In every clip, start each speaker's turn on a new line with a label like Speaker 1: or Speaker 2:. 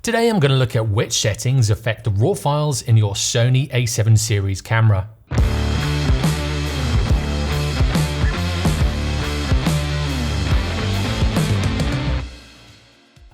Speaker 1: Today I'm going to look at which settings affect the RAW files in your Sony a7 series camera.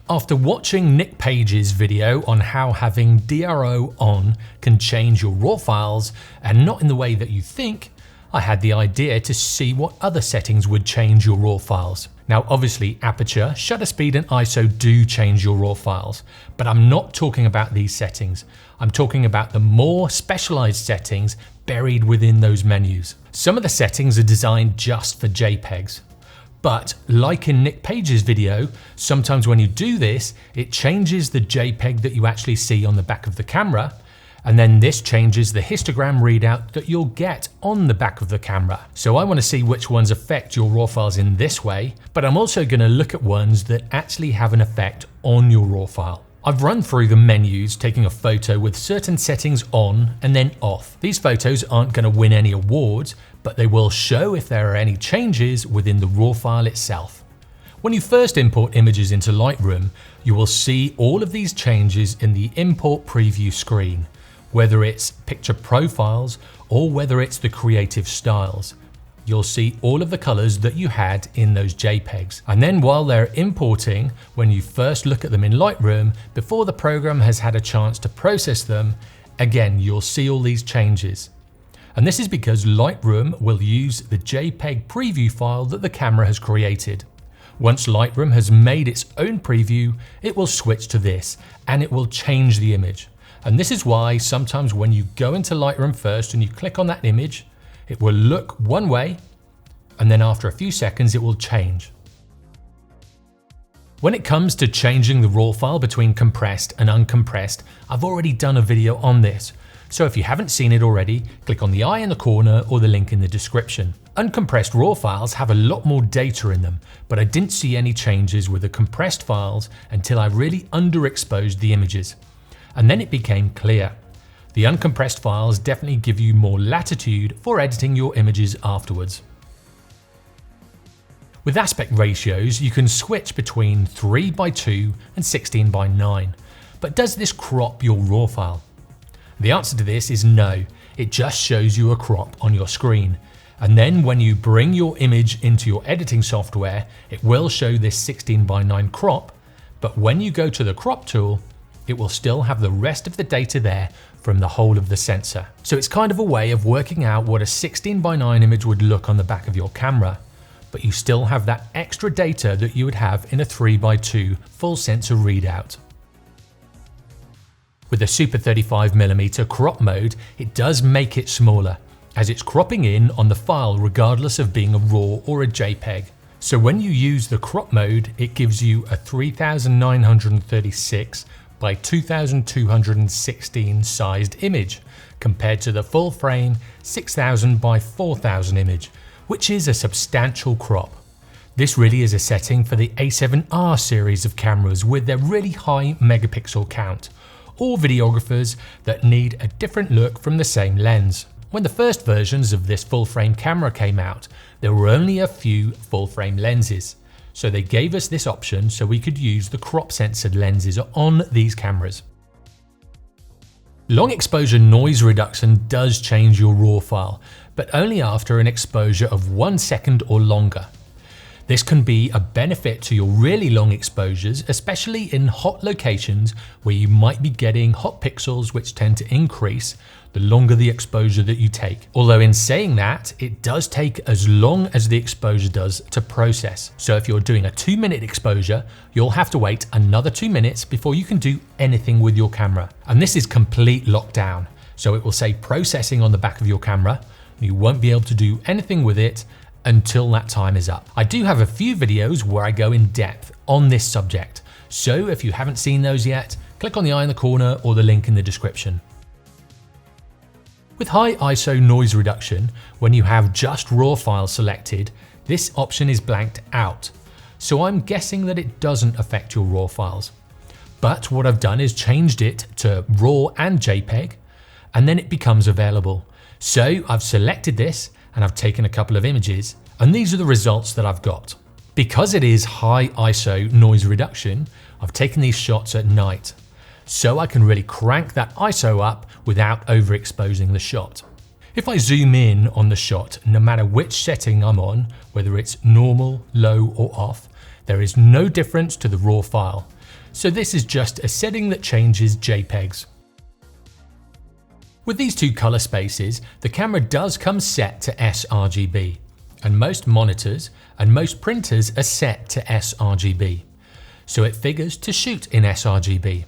Speaker 1: After watching Nick Page's video on how having DRO on can change your RAW files, and not in the way that you think, I had the idea to see what other settings would change your RAW files. Now obviously aperture, shutter speed and ISO do change your RAW files, but I'm not talking about these settings. I'm talking about the more specialized settings buried within those menus. Some of the settings are designed just for JPEGs. But like in Nick Page's video, sometimes when you do this, it changes the JPEG that you actually see on the back of the camera, and then this changes the histogram readout that you'll get on the back of the camera. So I want to see which ones affect your RAW files in this way, but I'm also going to look at ones that actually have an effect on your RAW file. I've run through the menus, taking a photo with certain settings on and then off. These photos aren't going to win any awards, but they will show if there are any changes within the RAW file itself. When you first import images into Lightroom, you will see all of these changes in the import preview screen, whether it's picture profiles or whether it's the creative styles. You'll see all of the colors that you had in those JPEGs. And then while they're importing, when you first look at them in Lightroom, before the program has had a chance to process them, again, you'll see all these changes. And this is because Lightroom will use the JPEG preview file that the camera has created. Once Lightroom has made its own preview, it will switch to this and it will change the image. And this is why sometimes when you go into Lightroom first and you click on that image, it will look one way, and then after a few seconds it will change. When it comes to changing the RAW file between compressed and uncompressed, I've already done a video on this. So if you haven't seen it already, click on the eye in the corner or the link in the description. Uncompressed RAW files have a lot more data in them, but I didn't see any changes with the compressed files until I really underexposed the images. And then it became clear. The uncompressed files definitely give you more latitude for editing your images afterwards. With aspect ratios, you can switch between 3:2 and 16:9, but does this crop your RAW file? The answer to this is no, it just shows you a crop on your screen. And then when you bring your image into your editing software, it will show this 16:9 crop, but when you go to the crop tool, it will still have the rest of the data there from the whole of the sensor. So it's kind of a way of working out what a 16:9 image would look on the back of your camera, but you still have that extra data that you would have in a 3:2 full sensor readout. With the Super 35mm crop mode, it does make it smaller, as it's cropping in on the file regardless of being a RAW or a JPEG. So when you use the crop mode, it gives you a 3936 by 2216 sized image, compared to the full frame 6000 by 4000 image, which is a substantial crop. This really is a setting for the A7R series of cameras with their really high megapixel count, or videographers that need a different look from the same lens. When the first versions of this full frame camera came out, there were only a few full frame lenses. So they gave us this option so we could use the crop censored lenses on these cameras. Long exposure noise reduction does change your RAW file, but only after an exposure of 1 second or longer. This can be a benefit to your really long exposures, especially in hot locations where you might be getting hot pixels which tend to increase the longer the exposure that you take. Although in saying that, it does take as long as the exposure does to process. So if you're doing a 2-minute exposure, you'll have to wait another 2 minutes before you can do anything with your camera. And this is complete lockdown. So it will say processing on the back of your camera. You won't be able to do anything with it until that time is up. I do have a few videos where I go in depth on this subject. So if you haven't seen those yet, click on the eye in the corner or the link in the description. With high ISO noise reduction, when you have just RAW files selected, this option is blanked out. So I'm guessing that it doesn't affect your RAW files. But what I've done is changed it to RAW and JPEG, and then it becomes available. So I've selected this and I've taken a couple of images, and these are the results that I've got. Because it is high ISO noise reduction, I've taken these shots at night. so I can really crank that ISO up without overexposing the shot. If I zoom in on the shot, no matter which setting I'm on, whether it's normal, low or off, there is no difference to the raw file. So this is just a setting that changes JPEGs. With these two color spaces, the camera does come set to sRGB, and most monitors and most printers are set to sRGB, so it figures to shoot in sRGB.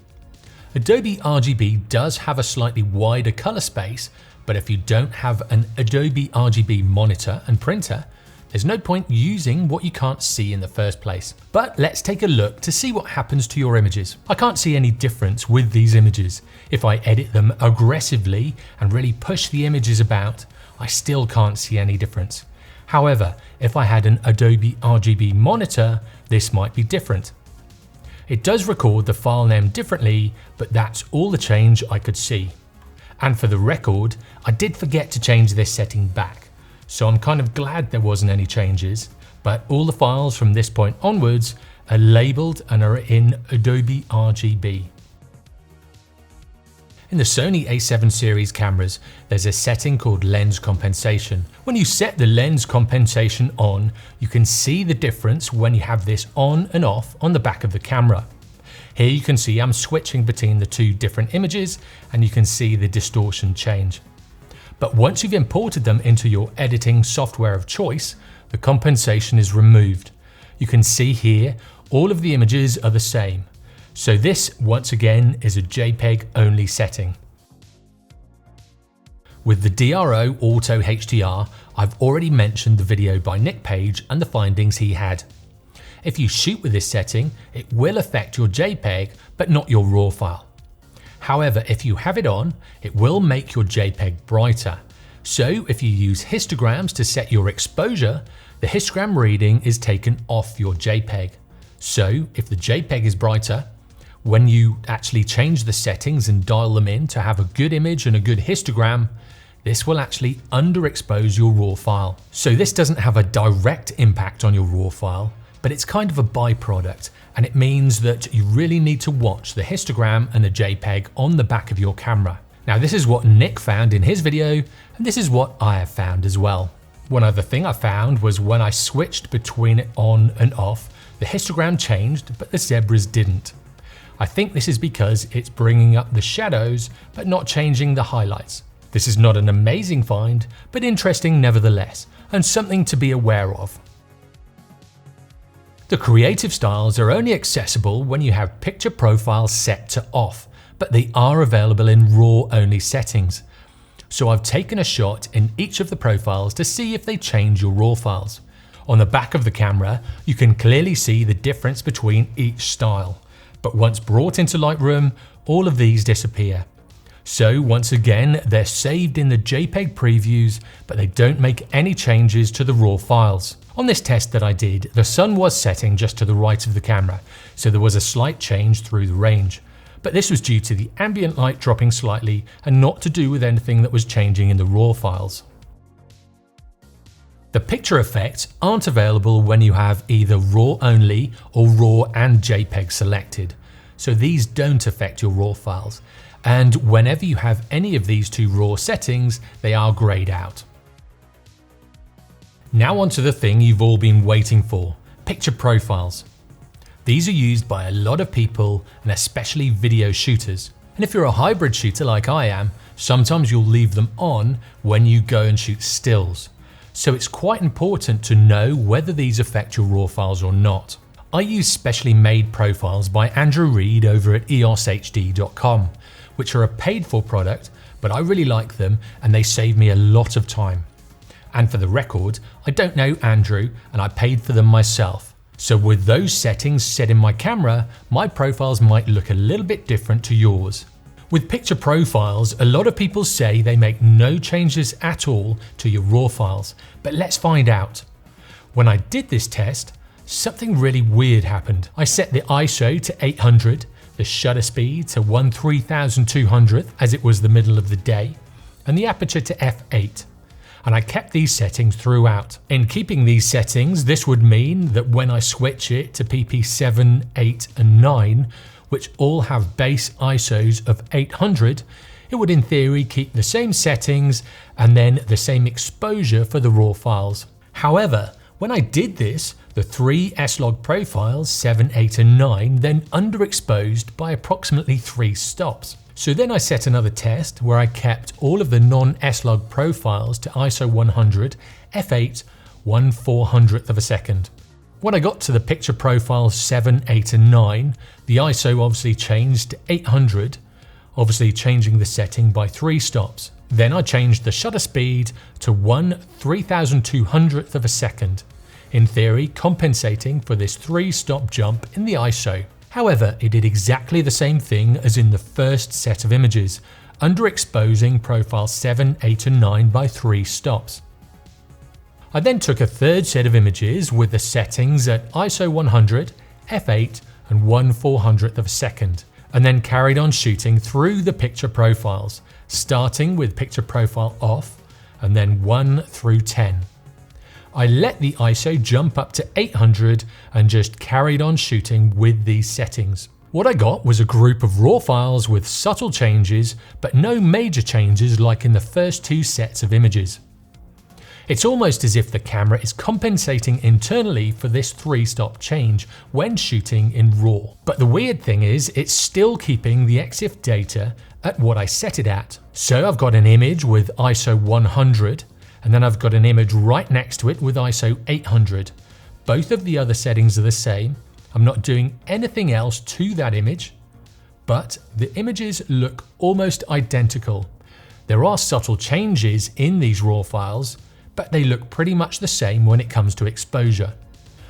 Speaker 1: Adobe RGB does have a slightly wider color space, but if you don't have an Adobe RGB monitor and printer, there's no point using what you can't see in the first place. But let's take a look to see what happens to your images. I can't see any difference with these images. If I edit them aggressively and really push the images about, I still can't see any difference. However, if I had an Adobe RGB monitor, this might be different. It does record the file name differently, but that's all the change I could see. And for the record, I did forget to change this setting back. So I'm kind of glad there wasn't any changes, but all the files from this point onwards are labeled and are in Adobe RGB. In the Sony a7 series cameras, there's a setting called lens compensation. When you set the lens compensation on, you can see the difference when you have this on and off on the back of the camera. Here you can see I'm switching between the two different images and you can see the distortion change. But once you've imported them into your editing software of choice, the compensation is removed. You can see here all of the images are the same. So this, once again, is a JPEG only setting. With the DRO Auto HDR, I've already mentioned the video by Nick Page and the findings he had. If you shoot with this setting, it will affect your JPEG, but not your RAW file. However, if you have it on, it will make your JPEG brighter. So if you use histograms to set your exposure, the histogram reading is taken off your JPEG. So if the JPEG is brighter, when you actually change the settings and dial them in to have a good image and a good histogram, this will actually underexpose your RAW file. So this doesn't have a direct impact on your RAW file, but it's kind of a byproduct, and it means that you really need to watch the histogram and the JPEG on the back of your camera. Now this is what Nick found in his video, and this is what I have found as well. One other thing I found was when I switched between it on and off, the histogram changed, but the zebras didn't. I think this is because it's bringing up the shadows, but not changing the highlights. This is not an amazing find, but interesting nevertheless, and something to be aware of. The creative styles are only accessible when you have picture profiles set to off, but they are available in RAW only settings. So I've taken a shot in each of the profiles to see if they change your RAW files. On the back of the camera, you can clearly see the difference between each style, but once brought into Lightroom, all of these disappear. So once again, they're saved in the JPEG previews, but they don't make any changes to the RAW files. On this test that I did, the sun was setting just to the right of the camera, so there was a slight change through the range. But this was due to the ambient light dropping slightly and not to do with anything that was changing in the RAW files. The picture effects aren't available when you have either RAW only or RAW and JPEG selected, so these don't affect your RAW files. And whenever you have any of these two RAW settings, they are grayed out. Now onto the thing you've all been waiting for, picture profiles. These are used by a lot of people and especially video shooters. And if you're a hybrid shooter like I am, sometimes you'll leave them on when you go and shoot stills. So it's quite important to know whether these affect your RAW files or not. I use specially made profiles by Andrew Reed over at eoshd.com, which are a paid for product, but I really like them and they save me a lot of time. And for the record, I don't know Andrew and I paid for them myself. So with those settings set in my camera, my profiles might look a little bit different to yours. With picture profiles, a lot of people say they make no changes at all to your RAW files, but let's find out. When I did this test, something really weird happened. I set the ISO to 800, the shutter speed to 1/3200 as it was the middle of the day, and the aperture to f8. And I kept these settings throughout. In keeping these settings, this would mean that when I switch it to PP7, 8 and 9, which all have base ISOs of 800, it would in theory keep the same settings and then the same exposure for the raw files. However, when I did this, the three S-Log profiles 7, 8 and 9 then underexposed by approximately 3 stops. So then I set another test where I kept all of the non-S-Log profiles to ISO 100 f8 1/400th of a second. When I got to the picture profiles 7, 8 and 9, the ISO obviously changed to 800, obviously changing the setting by 3 stops. Then I changed the shutter speed to 1/3200th of a second, in theory compensating for this 3-stop jump in the ISO. However, it did exactly the same thing as in the first set of images, underexposing profile 7, 8 and 9 by 3 stops. I then took a third set of images with the settings at ISO 100, f8 and 1/400th of a second, and then carried on shooting through the picture profiles, starting with picture profile off and then 1 through 10. I let the ISO jump up to 800 and just carried on shooting with these settings. What I got was a group of raw files with subtle changes, but no major changes like in the first 2 sets of images. It's almost as if the camera is compensating internally for this 3-stop change when shooting in RAW. But the weird thing is, it's still keeping the EXIF data at what I set it at. So I've got an image with ISO 100, and then I've got an image right next to it with ISO 800. Both of the other settings are the same. I'm not doing anything else to that image, but the images look almost identical. There are subtle changes in these RAW files, but they look pretty much the same when it comes to exposure.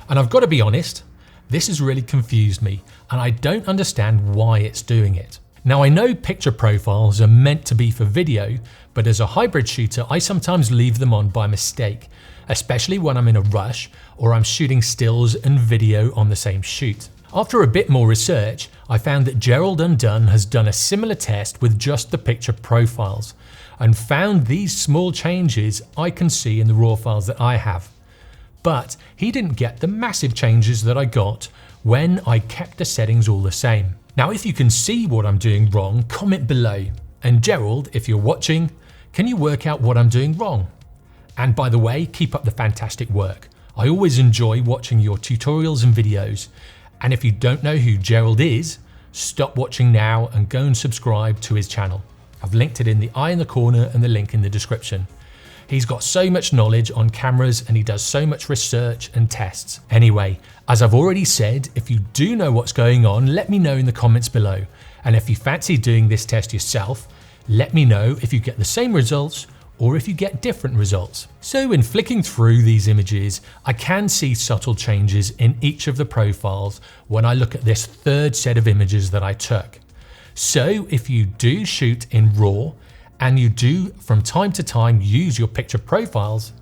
Speaker 1: And I've got to be honest, this has really confused me, and I don't understand why it's doing it. Now I know picture profiles are meant to be for video, but as a hybrid shooter I sometimes leave them on by mistake, especially when I'm in a rush or I'm shooting stills and video on the same shoot. After a bit more research, I found that Gerald Undone has done a similar test with just the picture profiles, and found these small changes I can see in the raw files that I have. But he didn't get the massive changes that I got when I kept the settings all the same. Now if you can see what I'm doing wrong, comment below. And Gerald, if you're watching, can you work out what I'm doing wrong? And by the way, keep up the fantastic work. I always enjoy watching your tutorials and videos. And if you don't know who Gerald is, stop watching now and go and subscribe to his channel. I've linked it in the eye in the corner and the link in the description. He's got so much knowledge on cameras and he does so much research and tests. Anyway, as I've already said, if you do know what's going on, let me know in the comments below. And if you fancy doing this test yourself, let me know if you get the same results or if you get different results. So in flicking through these images, I can see subtle changes in each of the profiles when I look at this third set of images that I took. So if you do shoot in RAW and you do from time to time use your picture profiles,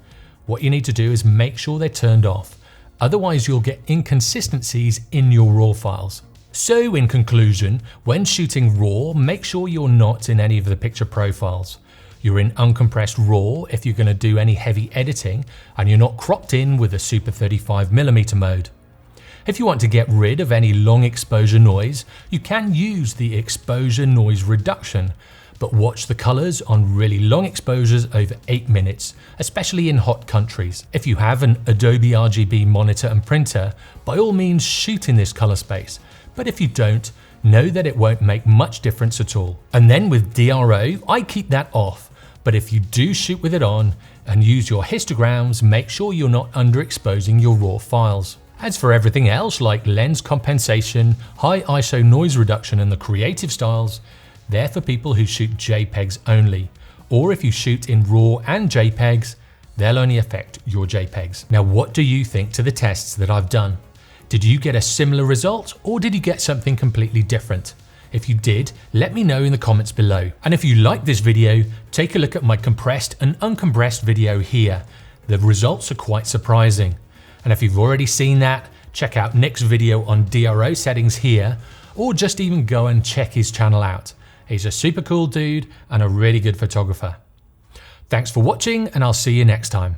Speaker 1: what you need to do is make sure they're turned off. Otherwise you'll get inconsistencies in your RAW files. So in conclusion, when shooting RAW, make sure you're not in any of the picture profiles. You're in uncompressed RAW if you're going to do any heavy editing, and you're not cropped in with a Super 35mm mode. If you want to get rid of any long exposure noise, you can use the exposure noise reduction, but watch the colors on really long exposures over 8 minutes, especially in hot countries. If you have an Adobe RGB monitor and printer, by all means shoot in this color space, but if you don't, know that it won't make much difference at all. And then with DRO, I keep that off, but if you do shoot with it on and use your histograms, make sure you're not underexposing your RAW files. As for everything else like lens compensation, high ISO noise reduction and the creative styles, they're for people who shoot JPEGs only. Or if you shoot in RAW and JPEGs, they'll only affect your JPEGs. Now what do you think to the tests that I've done? Did you get a similar result or did you get something completely different? If you did, let me know in the comments below. And if you like this video, take a look at my compressed and uncompressed video here. The results are quite surprising. And if you've already seen that, check out Nick's video on DRO settings here, or just even go and check his channel out. He's a super cool dude and a really good photographer. Thanks for watching, and I'll see you next time.